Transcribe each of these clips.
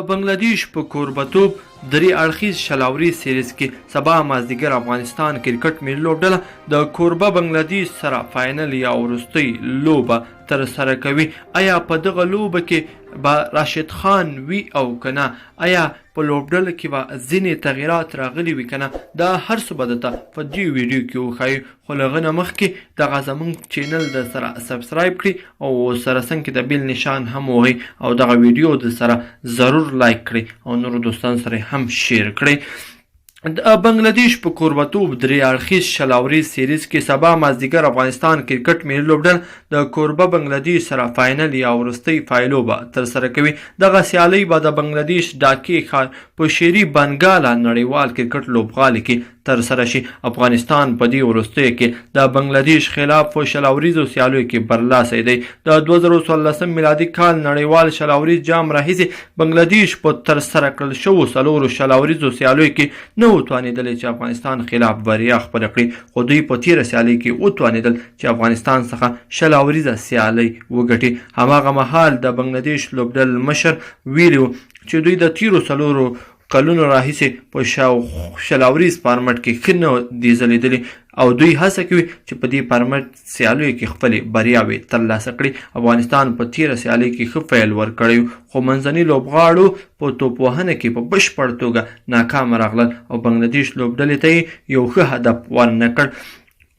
بنگلادیش په کوربتوب درې اړخیز شلاوري سیریز کې سبا مازدیګر افغانستان کرکټ ملي لوبډله د کوربه بنگلادیش سره فاینل یا وروستۍ لوبه ترسره کوي. آیا په دغه لوبه کې به راشد خان وي او که نه؟ آیا په لوبډله کې به ځینې تغییرات راغلي وي که نه؟ دا هر څه به درته په دې ویډیو کې وښایو. خو له هغه نه مخکې دغه زموږ چینل د سره سبسکرایب کړي او سره څنګ کې د بیل نشان هم ووهئ او دغه ویډیو د سره ضرور لایک کړئ او نورو دوستانو سره هم شیر کړئ. د بنگلادیش په کوربتوب درې اړخیز شلاوري سیریز کې سبا مازدیګر افغانستان کرکټ ملي لوبډله د کوربه بنگلادیش سره فاینل یا وروستۍ پایلوبه ترسره کوي. دغه سیالۍ به د بنگلادیش ډاکې ښار په شیري بنګاله نړیوال کرکټ لوبغالي کې ترسره شي. افغانستان په دې وروستیو کې د بنگلادیش خلاف په شلاوریزو سیالیو کې برلاسی دی. د 2014 میلادي کال نړیوال شلاوریز جام راهیسې بنگلادیش په ترسره کړل شوو څلورو شلاوریزو سیالیو کې نه وتوانېدلی چې افغانستان خلاف بریا خپله کړي، خو دوی په تېره سیالۍ کې وتوانېدل چې افغانستان څخه شلاوریزه سیالۍ وګټي. هماغه مهال د بنگلادیش لوبډل مشر ویلي و چې دوی د تېرو څلورو کلونو راهیسې په شلاوریز فارمټ کې ښه نه دي ځلېدلي او دوی هڅه کوي چې په دې فارمټ سیالیو کې خپلې بریاوې ترلاسه کړي. افغانستان په تېره سیالۍ کې ښه پیل ورکړی خو منځني لوبغاړو په توپوهنه کې په بشپړ توګه ناکامه راغلل او بنګلادیش لوبډلې ته یې یو ښه هدف ورنه کړ.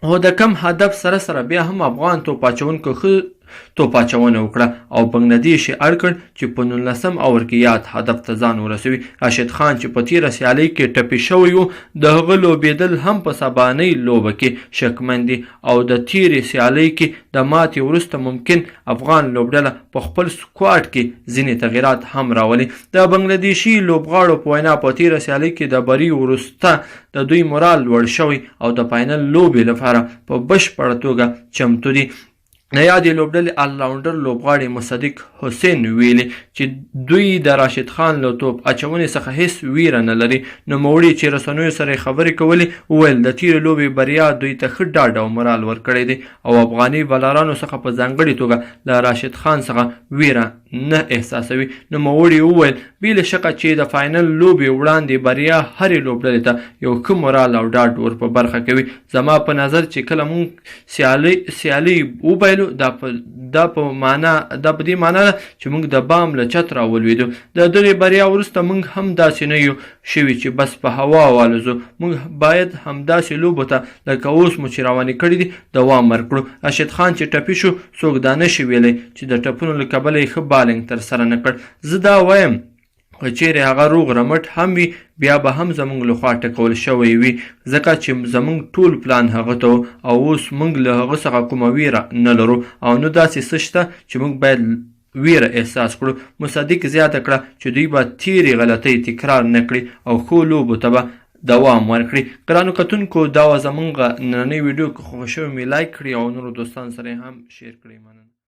خو د کم هدف سره سره بیا هم افغان توپ اچوونکو ښه توپ اچونه وکړه او بنګلادیش یې اړ کړ چې په 19 اوور کې یاد هدف ته ځان ورسوي. راشد خان چې په تېره سیالۍ کې ټپي شوی و د هغه لوبېدل هم په سبانۍ لوبه کې شکمن دي او د تېرې سیالۍ کې د ماتې وروسته ممکن افغان لوبډله په خپل سکواډ کې ځینې تغییرات هم راولي. د بنګلادیشي لوبغاړو په وینا په تېره سیالۍ کې د بري وروسته د دوی مورال لوړ شوی او د فاینل لوبې لپاره په بشپړه توګه چمتو دي. د یادې لوبډلې آلراونډر لوبغاړي مصدق حسین ویلي چې دوی د راشد خان له توپ اچونې څخه هیڅ ویره نه لري. نوموړي چې رسنیو سره خبرې کولې وویل د تېرې لوبې بریا دوی ته ښه ډاډ او مورال ورکړی دی او افغاني بالرانو څخه په ځانګړې توګه له راشد خان څخه ویره نه احساسوي. نوموړي وویل بې له شکه چې د فاینل لوبې وړاندې بریا هرې لوبډلې ته یو ښه مورال او ډاډ ور په برخه کوي. زما په نظر چې کله موږ سیالۍ وبایلو دا په دې معنا ده چې موږ د بام له چت راولوېدو. د دغې بریا وروسته موږ هم داسې نه یو شوي چې بس په هوا والوځو. موږ باید همداسې لوبو ته لکه اوس مو چې روانې کړي دي دوام ورکړو. راشد خان چې ټپي شو څوک دا نه شي ویلی چې د ټپونو له کبله یې ښه بالنګ ترسره نه کړ. زه دا وایم که چیرې هغه روغ رمټ هم وي بیا به هم زموږ لخوا ټکول شوی وي ځکه چې زموږ ټول پلان هغه ته او اوس موږ له هغه څخه کومه ویره نه لرو او نو داسې څه شته چې موږ باید ویره احساس کړو. مصدق زیاته کړه چې دوی به تېرې غلطۍ تکرار نه کړي او ښو لوبو ته به دوام ورکړي. ګرانو کتونکو دا وه زموږ نننۍ ویډیو که خوښ شوی مې لایک کړي او نورو دوستانو سره هم شیر کړئ. مننه.